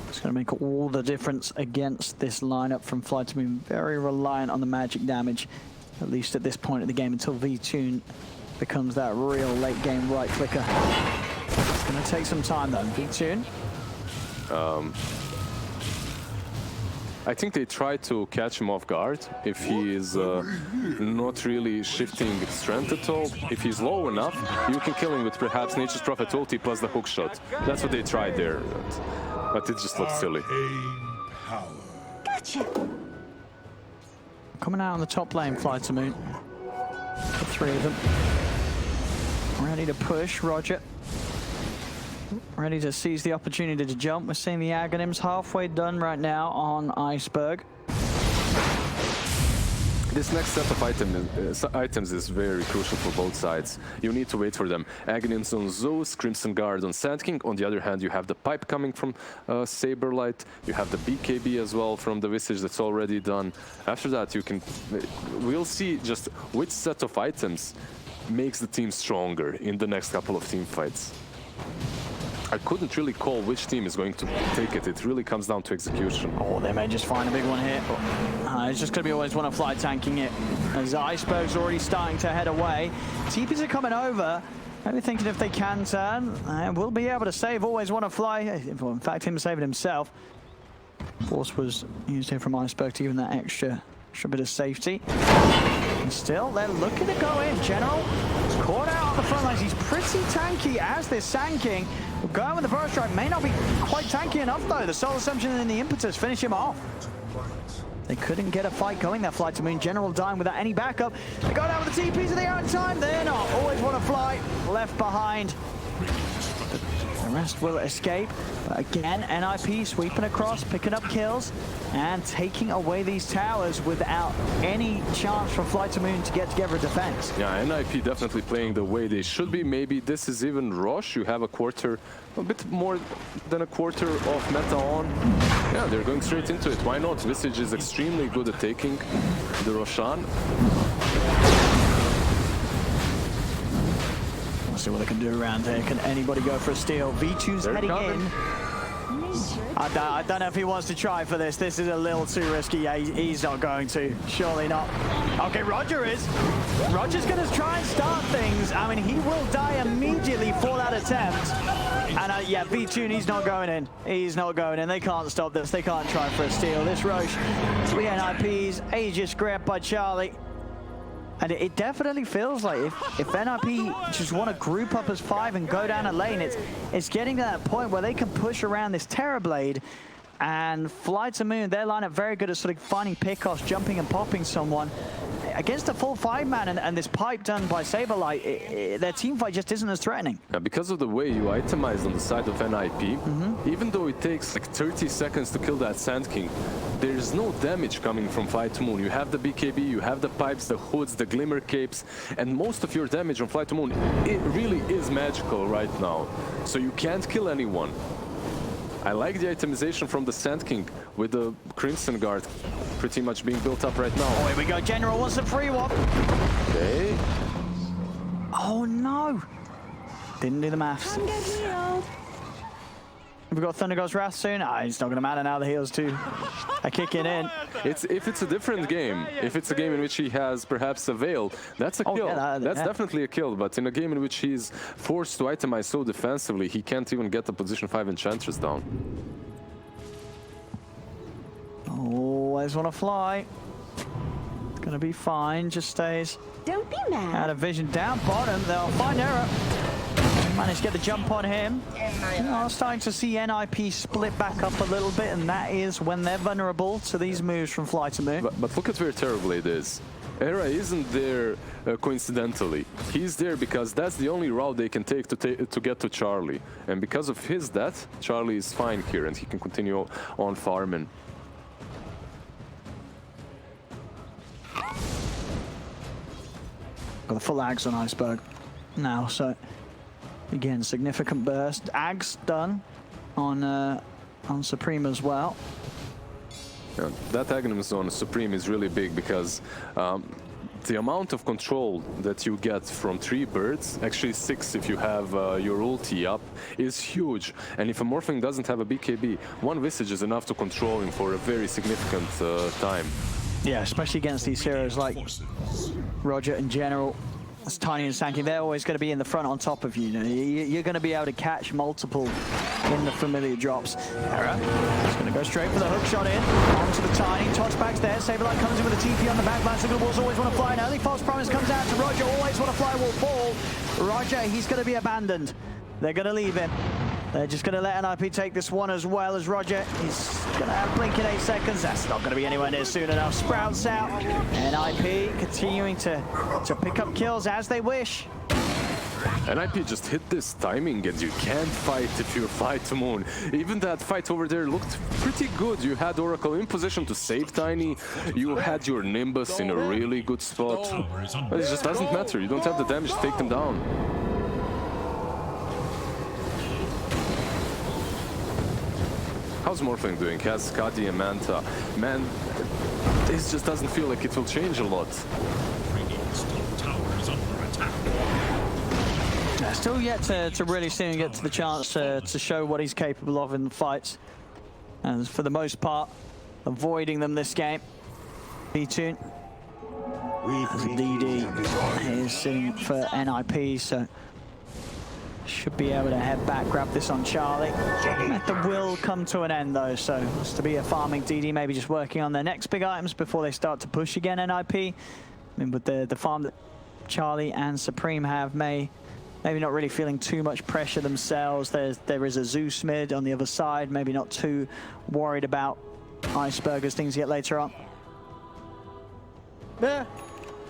It's going to make all the difference against this lineup from FlyToMoon. Very reliant on the magic damage, at least at this point of the game, until VTune becomes that real late game right clicker. It's going to take some time though. VTune. I think they try to catch him off guard if he is not really shifting strength at all. If he's low enough, you can kill him with perhaps Nature's Prophet ulti plus the hook shot. That's what they tried there, but it just looks silly. Gotcha. Coming out on the top lane, FlyToMoon. The three of them. Ready to push, Roger. Ready to seize the opportunity to jump. We're seeing the Aghanims halfway done right now on Iceberg. This next set of items is very crucial for both sides. You need to wait for them. Aghanims on Zeus, Crimson Guard on Sand King. On the other hand, you have the pipe coming from Saberlight. You have the BKB as well from the Visage that's already done. After that, we'll see just which set of items makes the team stronger in the next couple of team fights. I couldn't really call which team is going to take it. It really comes down to execution. Oh, they may just find a big one here. It's just going to be always one of Fly tanking it. As Iceberg's already starting to head away. TPs are coming over. Maybe thinking if they can turn, we'll be able to save always one of Fly. In fact, him saving himself. Force was used here from Iceberg to give him that extra bit of safety. And still, they're looking to go in. General is caught out on the front lines. He's pretty tanky as this Sand King. Going with the Burst Strike may not be quite tanky enough though. The Soul Assumption and the Impetus finish him off. They couldn't get a fight going there, FlyToMoon. General dying without any backup. They go down with the TPs at the own time. They're not. Always want to fly. Left behind. The rest will escape. But again, NIP sweeping across, picking up kills, and taking away these towers without any chance for FlyToMoon to get together a defense. Yeah, NIP definitely playing the way they should be. Maybe this is even Rosh. You have a bit more than a quarter of meta on. Yeah, they're going straight into it. Why not? Visage is extremely good at taking the Roshan. See what they can do around here. Can anybody go for a steal? V2's heading in. I don't know if he wants to try for this. This is a little too risky. Yeah, he's not going to. Surely not. Okay, Roger is. Roger's going to try and start things. I mean, he will die immediately for that attempt. And yeah, V2, he's not going in. He's not going in. They can't stop this. They can't try for a steal. This Roche, 3 NIPs, Aegis grabbed by Charlie. And it definitely feels like if NIP just want to group up as 5 and go down a lane, it's getting to that point where they can push around this Terrorblade. And FlyToMoon, their lineup very good at sort of finding pickoffs, jumping and popping someone. Against a full 5-man and this pipe done by Saberlight, their team fight just isn't as threatening. Yeah, because of the way you itemize on the side of NIP, even though it takes like 30 seconds to kill that Sand King, there's no damage coming from FlyToMoon. You have the BKB, you have the pipes, the hoods, the glimmer capes, and most of your damage on FlyToMoon, it really is magical right now. So you can't kill anyone. I like the itemization from the Sand King with the Crimson Guard pretty much being built up right now. Oh, here we go. General wants a free one. Okay. Oh, no. Didn't do the maths. We've got Thunder God's Wrath soon. It's not going to matter now. The heals too are kicking in. If it's a different game, if it's a game in which he has perhaps a Veil, that's a kill. Yeah, that's definitely a kill. But in a game in which he's forced to itemize so defensively, he can't even get the position 5 Enchantress down. Always want to fly. It's going to be fine. Just stays. Don't be mad. Out of vision down bottom. They'll find Error. Managed to get the jump on him. Starting to see NIP split back up a little bit, and that is when they're vulnerable to these moves from FlyToMoon. But look at where Terrorblade is. Era isn't there coincidentally. He's there because that's the only route they can take to get to Charlie. And because of his death, Charlie is fine here and he can continue on farming. Got the full Ags on Iceberg now, so again, significant burst. Ags done on Supreme as well. Yeah, that Aghanim on Supreme is really big because the amount of control that you get from 3 birds, actually 6 if you have your ulti up, is huge. And if a Morphling doesn't have a BKB, 1 Visage is enough to control him for a very significant time. Yeah, especially against these heroes like Roger in general. As Tiny and Sankey, they're always going to be in the front on top of you. You're going to be able to catch multiple in the familiar drops. Era is going to go straight for the hook shot in. Onto the Tiny. Toss back's there. Saberlight comes in with a TP on the back. Bicycle Bulls always want to fly an early. False Promise comes out to Roger. Always want to fly will fall. Roger, he's going to be abandoned. They're going to leave him. They're just going to let NIP take this one as well as Roger. He's going to have blink in 8 seconds. That's not going to be anywhere near soon enough. Sprouts out. NIP continuing to pick up kills as they wish. NIP just hit this timing and you can't fight if you're FlyToMoon. Even that fight over there looked pretty good. You had Oracle in position to save Tiny. You had your Nimbus in a really good spot. But it just doesn't matter. You don't have the damage to take them down. How's Morphling doing? Has Skadi and Manta. Man, this just doesn't feel like it will change a lot. Radiant's top tower is under attack. Yeah, still yet to really see him get to the chance to show what he's capable of in the fights. And for the most part, avoiding them this game. B-Tune. As DD is sitting for NIP, so should be able to head back, grab this on Charlie. That will come to an end though, so it's to be a farming DD, maybe just working on their next big items before they start to push again, NIP. I mean, with the farm that Charlie and Supreme have, maybe not really feeling too much pressure themselves. There is a Zeus mid on the other side, maybe not too worried about Iceberg as things get later on. Yeah.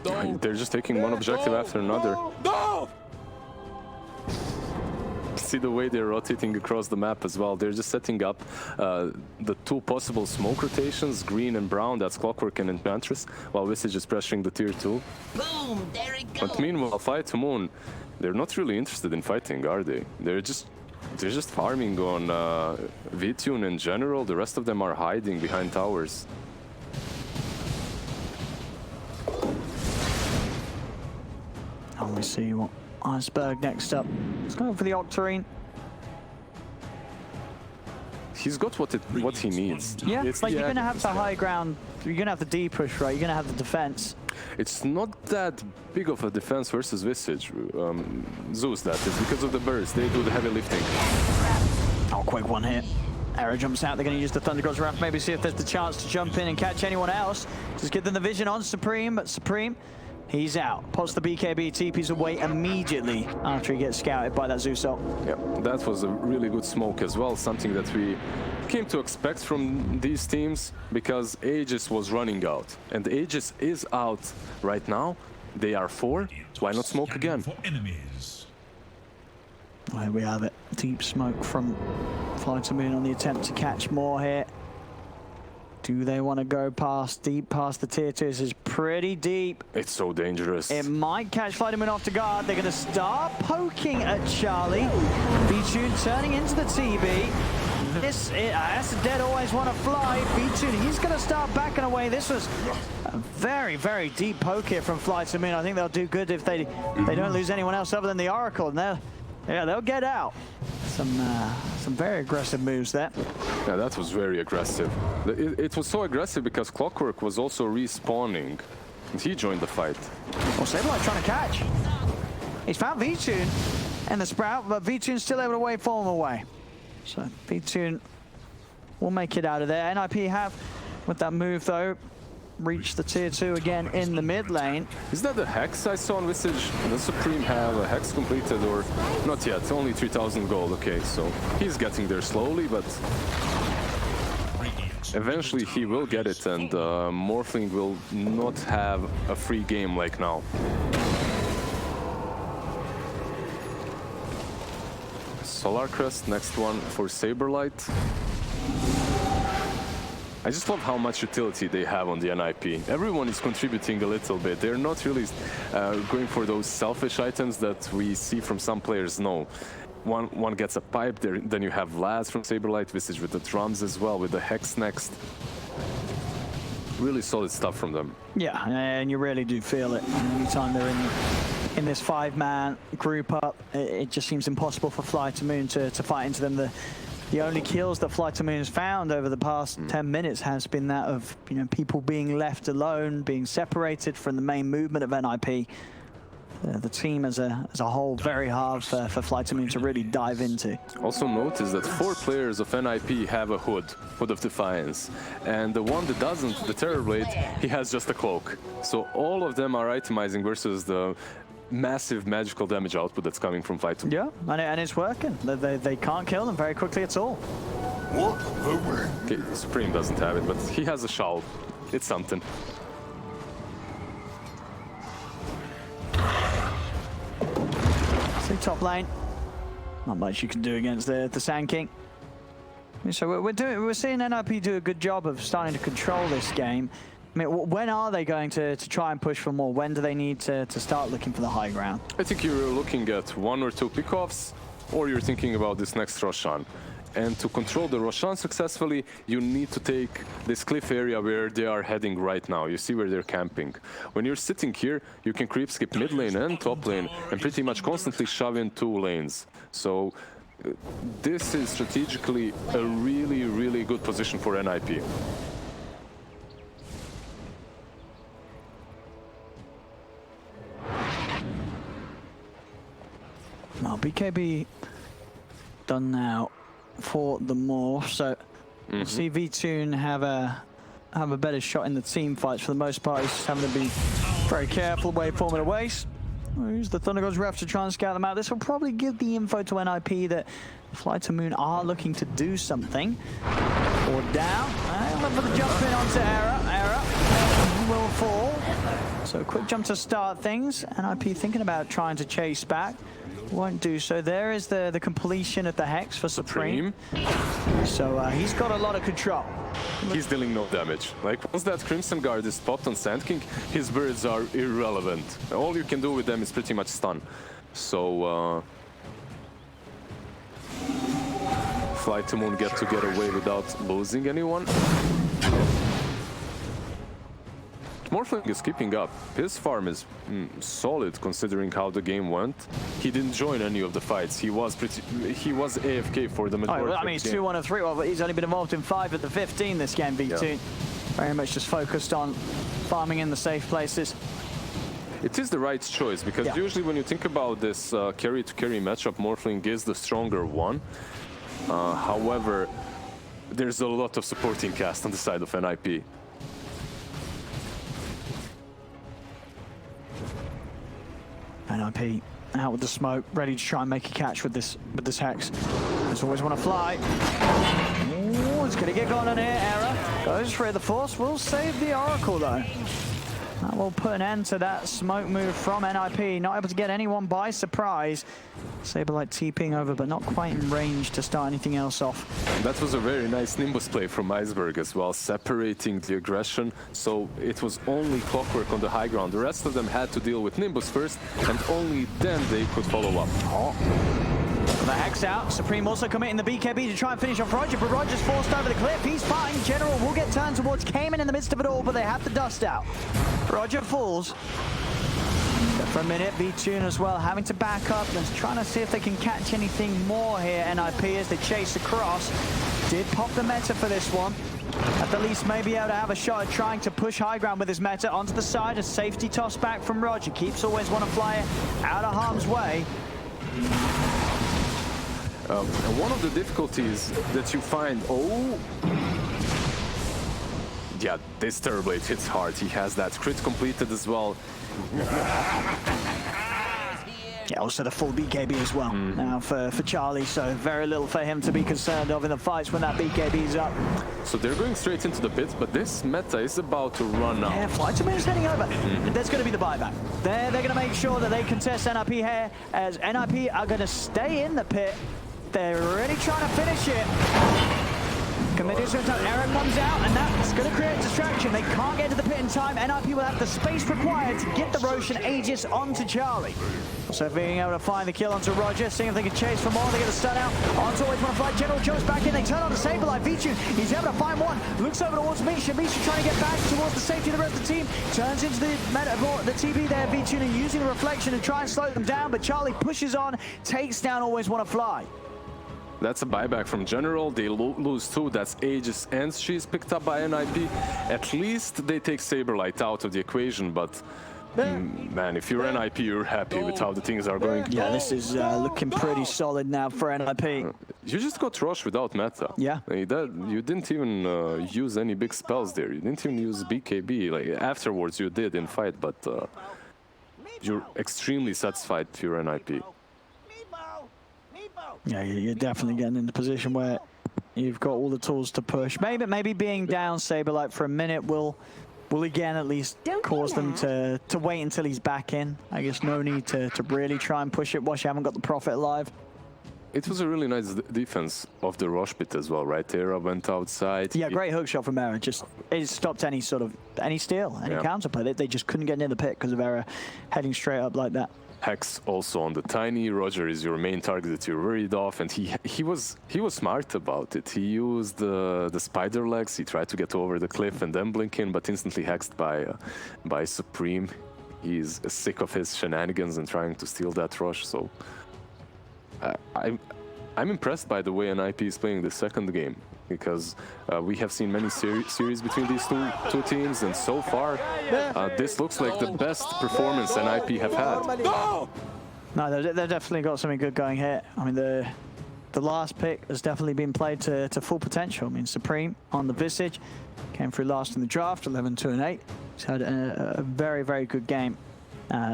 They're just taking one objective after another. See the way they're rotating across the map as well. They're just setting up the 2 possible smoke rotations, green and brown. That's Clockwork and Enchantress, while Visage is pressuring the tier 2. Boom, there it goes. But meanwhile, FlyToMoon, they're not really interested in fighting, are they? They're just farming on V-Tune in general. The rest of them are hiding behind towers. And we see what Iceberg next up. Let's go for the Octarine. He's got what he needs. Yeah, it's like you're going to have the high ground, you're going to have the D push, right? You're going to have the defense. It's not that big of a defense versus Visage. Zeus, that is, because of the birds. They do the heavy lifting. Oh, quick one hit. Era jumps out. They're going to use the Thunder God's Wrath, maybe see if there's the chance to jump in and catch anyone else. Just give them the vision on Supreme, but Supreme, he's out. Pots the BKB, TP's away immediately after he gets scouted by that Zeus ult. Yeah, that was a really good smoke as well, something that we came to expect from these teams because Aegis was running out. And Aegis is out right now. They are 4. Why not smoke again? For enemies. There we have it. Deep smoke from FlyToMoon on the attempt to catch more here. Do they want to go deep past the tier 2s? This is pretty deep. It's so dangerous. It might catch FlyToMoon off to guard. They're going to start poking at Charlie. B-Tune turning into the TB. This, as the dead always want to fly. B-Tune, he's going to start backing away. This was a very, very deep poke here from FlyToMoon. I think they'll do good if they don't lose anyone else other than the Oracle. And they'll get out. Some very aggressive moves there. Yeah, that was very aggressive. It was so aggressive because Clockwork was also respawning. And he joined the fight. Well, Saberlight trying to catch. He's found V-Tune and the Sprout, but V-Tune's still able to wave form away. So V-Tune will make it out of there. NIP have, with that move though, reached the tier 2 again in the mid lane. Is that the Hex I saw on Visage? Does Supreme have a Hex completed or not yet? Only 3,000 gold. Okay, so he's getting there slowly, but Eventually he will get it, and Morphling will not have a free game like now. Solar Crest, next one for Saberlight. I just love how much utility they have on the NIP. Everyone is contributing a little bit. They're not really going for those selfish items that we see from some players. No. One gets a pipe, then you have Laz from Saberlight, Visage with the drums as well, with the Hex next. Really solid stuff from them. Yeah, and you really do feel it. Anytime they're in this 5-man group up, it just seems impossible for FlyToMoon to fight into them. The only kills that FlyToMoon has found over the past 10 minutes has been that of people being left alone, being separated from the main movement of NIP. The team as a whole, very hard for FlyToMoon to really dive into. Also notice that 4 players of NIP have a Hood of Defiance, and the one that doesn't, the Terrorblade, he has just a Cloak. So all of them are itemizing versus the massive magical damage output that's coming from FlyToMoon. Yeah, and it's working. They can't kill them very quickly at all. Okay, Supreme doesn't have it, but he has a Shawl. It's something. So top lane, not much you can do against the Sand King. So we're seeing NIP do a good job of starting to control this game. I mean, when are they going to try and push for more? When do they need to start looking for the high ground? I think you're looking at 1 or 2 pickoffs, or you're thinking about this next Roshan. And to control the Roshan successfully, you need to take this cliff area where they are heading right now. You see where they're camping. When you're sitting here, you can creep skip mid lane and top lane and pretty much constantly shove in 2 lanes. So this is strategically a really, really good position for NIP. Now, BKB done now for the morph, so we'll see V-Tune have a better shot in the team fights. For the most part, he's just having to be very careful away forming a waste. Use the Thunder God's Ref to try and scout them out. This will probably give the info to NIP that FlyToMoon are looking to do something. Or down. And look for the jump in onto Era will fall. So quick jump to start things. NIP thinking about trying to chase back. Won't do so. There is the completion of the Hex for Supreme. So he's got a lot of control. He's dealing no damage. Like, once that Crimson Guard is popped on Sand King, his birds are irrelevant. All you can do with them is pretty much stun. So FlyToMoon get away without losing anyone. Morphling is keeping up. His farm is solid considering how the game went. He didn't join any of the fights. He was AFK for the majority. I mean, he's 2-1 of 3. Well, but he's only been involved in 5 of the 15 this game. V2 very much just focused on farming in the safe places. It is the right choice because usually when you think about this carry-to-carry matchup, Morphling is the stronger one. However, there's a lot of supporting cast on the side of NIP. NIP out with the smoke, ready to try and make a catch with this Hex. Just always want to fly. Ooh, it's gonna get going on here. Error goes for the Force. Will save the Oracle though. That will put an end to that smoke move from NIP. Not able to get anyone by surprise. Saberlight TPing over, but not quite in range to start anything else off. That was a very nice Nimbus play from Iceberg as well, separating the aggression. So it was only Clockwork on the high ground. The rest of them had to deal with Nimbus first, and only then they could follow up. The Hex out. Supreme also committing the BKB to try and finish off Roger, but Roger's forced over the cliff. He's fine. General will get turned towards Cayman in the midst of it all, but they have the dust out. Roger falls. But for a minute, V-Tune as well, having to back up and trying to see if they can catch anything more here. NIP as they chase across. Did pop the meta for this one. At the least, maybe able to have a shot at trying to push high ground with his meta onto the side. A safety toss back from Roger. Keeps always want to fly it out of harm's way. One of the difficulties that you find, yeah, this Terrorblade hits hard. He has that crit completed as well. Yeah, also the full BKB as well now for Charlie, so very little for him to be concerned of in the fights when that BKB is up. So they're going straight into the pit, but this meta is about to run out. Yeah, FlyToMoon is heading over. There's going to be the buyback. They're going to make sure that they contest NIP here, as NIP are going to stay in the pit. They're really trying to finish it. Can they do so in time? Error comes out, and that's going to create a distraction. They can't get to the pit in time. NIP will have the space required to get the Roshan Aegis onto Charlie. So being able to find the kill onto Roger, seeing if they can chase for more. They get the stun out. Onto always want to fly. General jumps back in. They turn on the Saberlight. Vichu, he's able to find one. Looks over towards Misha. Misha trying to get back towards the safety of the rest of the team. Turns into the TP there. Vichu using the reflection to try and slow them down, but Charlie pushes on, takes down always want to fly. That's a buyback from General. They lose 2. That's Aegis, and she's picked up by NIP. At least they take Saberlight out of the equation, but man, if you're NIP, you're happy with how the things are going. Yeah, this is looking pretty solid now for NIP. You just got rushed without meta. Yeah. You didn't even use any big spells there. You didn't even use BKB. Like afterwards, you did in fight, but you're extremely satisfied with your NIP. Yeah, you're definitely getting in the position where you've got all the tools to push. Maybe being down Saberlight for a minute will again at least cause them to wait until he's back in. I guess no need to really try and push it whilst you haven't got the Prophet alive. It was a really nice defense of the rush pit as well, right? Era went outside. Yeah, great hook shot from Era. Just it stopped any steal, any counterplay. They just couldn't get near the pit because of Era heading straight up like that. Hex also on the tiny. Roger is your main target that you're worried of, and he was smart about it. He used the spider legs. He tried to get over the cliff and then blink in, but instantly hexed by Supreme. He's sick of his shenanigans and trying to steal that rush. So I'm impressed by the way NIP is playing the second game, because we have seen many series between these two teams, and so far this looks like the best performance NIP have had. No, they've definitely got something good going here. I mean, the last pick has definitely been played to full potential. I mean, Supreme on the Visage came through last in the draft, 11-2-8. He's had a very, very good game.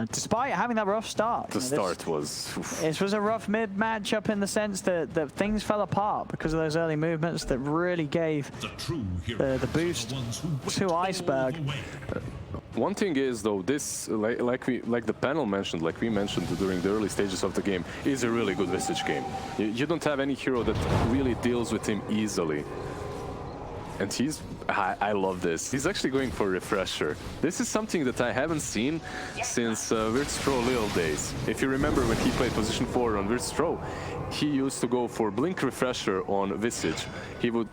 Despite having that rough start. The start was... It was a rough mid matchup in the sense that things fell apart because of those early movements that really gave the boost to Iceberg. One thing is, though, this, like the panel mentioned, like we mentioned during the early stages of the game, is a really good Visage game. You don't have any hero that really deals with him easily. And I love this. He's actually going for Refresher. This is something that I haven't seen since Virtus Pro Lille days. If you remember when he played position 4 on Virtus Pro, he used to go for Blink Refresher on Visage. He would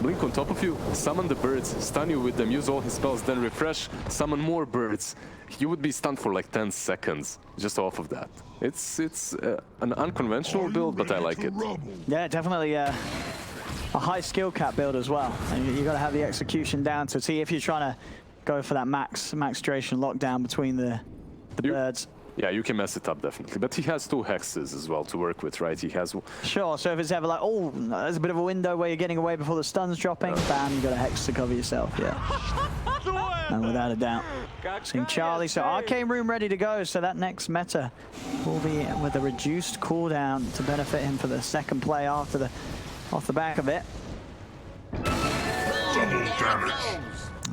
blink on top of you, summon the birds, stun you with them, use all his spells, then refresh, summon more birds. You would be stunned for like 10 seconds just off of that. It's an unconventional build, but I like it. Yeah, definitely. A high skill cap build as well, and you got to have the execution down to see if you're trying to go for that max duration lockdown between the birds. Yeah, you can mess it up definitely, but he has 2 hexes as well to work with, right? He has... Sure, so if it's ever like, oh, there's a bit of a window where you're getting away before the stun's dropping, bam, you got a hex to cover yourself, yeah. And without a doubt. Seeing Charlie, so Arcane Room ready to go, so that next meta will be with a reduced cooldown to benefit him for the second play off the back of it. Double damage.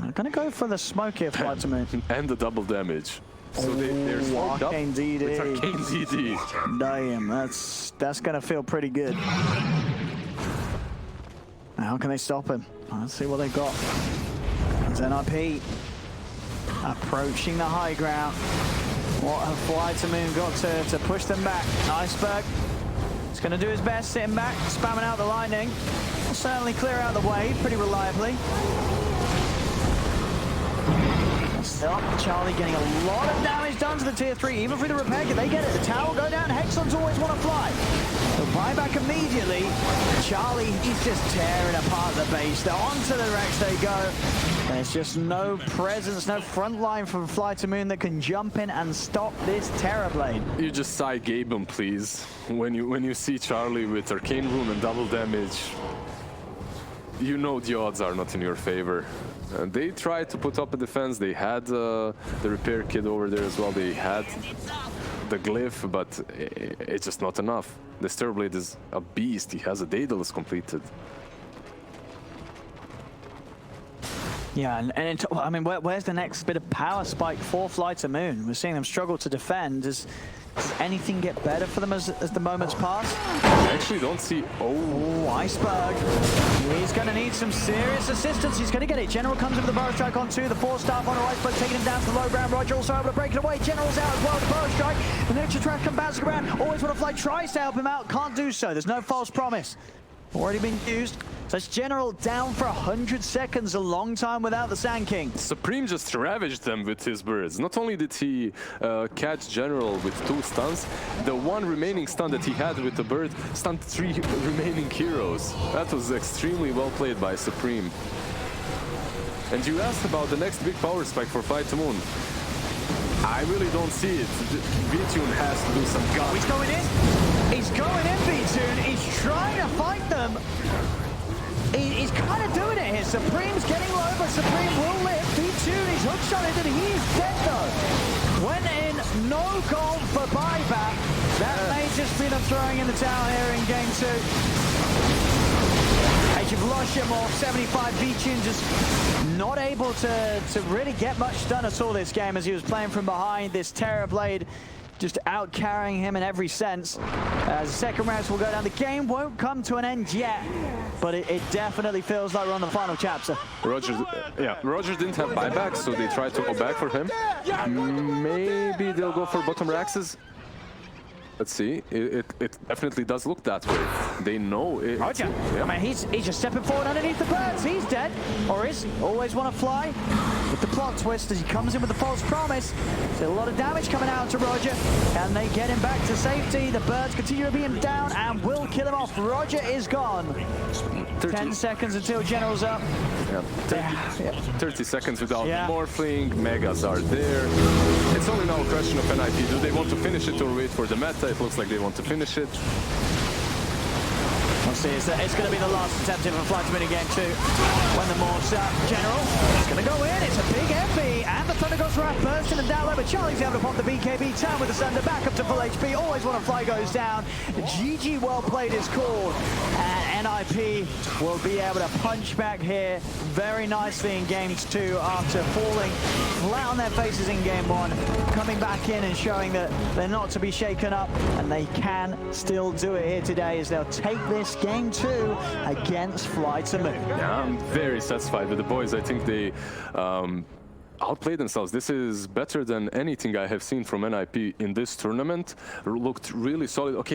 I'm gonna go for the smoke here, FlyToMoon. And the double damage. So they're smoked up Arcane DD. with Arcane DD. Damn, that's gonna feel pretty good. How can they stop him? Let's see what they've got. There's NIP approaching the high ground. What have FlyToMoon got to push them back? Iceberg. He's going to do his best, sitting back, spamming out the lightning. Will certainly clear out the wave pretty reliably. Still, Charlie getting a lot of damage done to the tier 3, even through the repair kit. They get it. The tower will go down. Hexons always want to fly. They'll buy back immediately. Charlie, he's just tearing apart the base. They're onto the Rex they go. There's just no presence, no front line from FlyToMoon that can jump in and stop this Terrorblade. You just sigh Gaben, please. When you see Charlie with Arcane Room and double damage, you know the odds are not in your favor. They tried to put up a defense. They had the repair kit over there as well. They had the glyph, but it's just not enough. The Starblade is a beast. He has a Daedalus completed. Yeah, and I mean, where's the next bit of power spike for FlyToMoon? We're seeing them struggle to defend. Does anything get better for them as the moments pass? I actually don't see... Oh, Iceberg. He's going to need some serious assistance. He's going to get it. General comes in with the Burrow Strike on 2. The 4-star on Iceberg taking him down to the low ground. Roger also able to break it away. General's out as well. The Burrow Strike. The Nature Track comes bouncing around. Always want to fly. Tries to help him out. Can't do so. There's no false promise. Already been used. So it's General down for 100 seconds, a long time without the Sand King. Supreme just ravaged them with his birds. Not only did he catch General with 2 stuns, the one remaining stun that he had with the bird stunned 3 remaining heroes. That was extremely well played by Supreme. And you asked about the next big power spike for FlyToMoon. I really don't see it. BO3 has to do some guts. He's going in. He's going in, BO3. He's trying to fight them. He's kind of doing it here. Supreme's getting low, but Supreme will live. BO3, he's hookshotted and he's dead though. Went in, no gold for buyback. That may just be them throwing in the towel here in game 2. As you've lost your more 75 BO3 just not able to really get much done at all this game as he was playing from behind. This Terrorblade just out carrying him in every sense. As the second round will go down, the game won't come to an end yet, but it definitely feels like we're on the final chapter. Roger didn't have buyback, so they tried to go back for him. Maybe they'll go for bottom Raxes. Let's see. It definitely does look that way. They know it. Roger. Yeah. I mean, he's just stepping forward underneath the birds. He's dead. Or is always want to fly. With the plot twist as he comes in with the false promise. There's a lot of damage coming out to Roger. Can they get him back to safety? The birds continue to be him down and will kill him off. Roger is gone. 10 seconds until General's up. Yeah, 30 seconds without morphling. Megas are there. It's only now a question of NIP. Do they want to finish it or wait for the meta? It looks like they want to finish it. We'll see. It's going to be the last attempt of a FlyToMoon in game 2. When the morphs up, General is going to go in. It's a big FB, and the Thunder Ghost Wrath bursting and down low, but Charlie's able to pop the BKB. Turn with the Thunder back up to full HP. Always want to fly goes down. GG well played is called, and NIP will be able to punch back here very nicely in games 2 after falling flat on their faces in game 1, coming back in and showing that they're not to be shaken up, and they can still do it here today as they'll take this game 2 against FlyToMoon. Yeah, I'm very satisfied with the boys. I think they outplayed themselves. This is better than anything I have seen from NIP in this tournament. Looked really solid. Okay,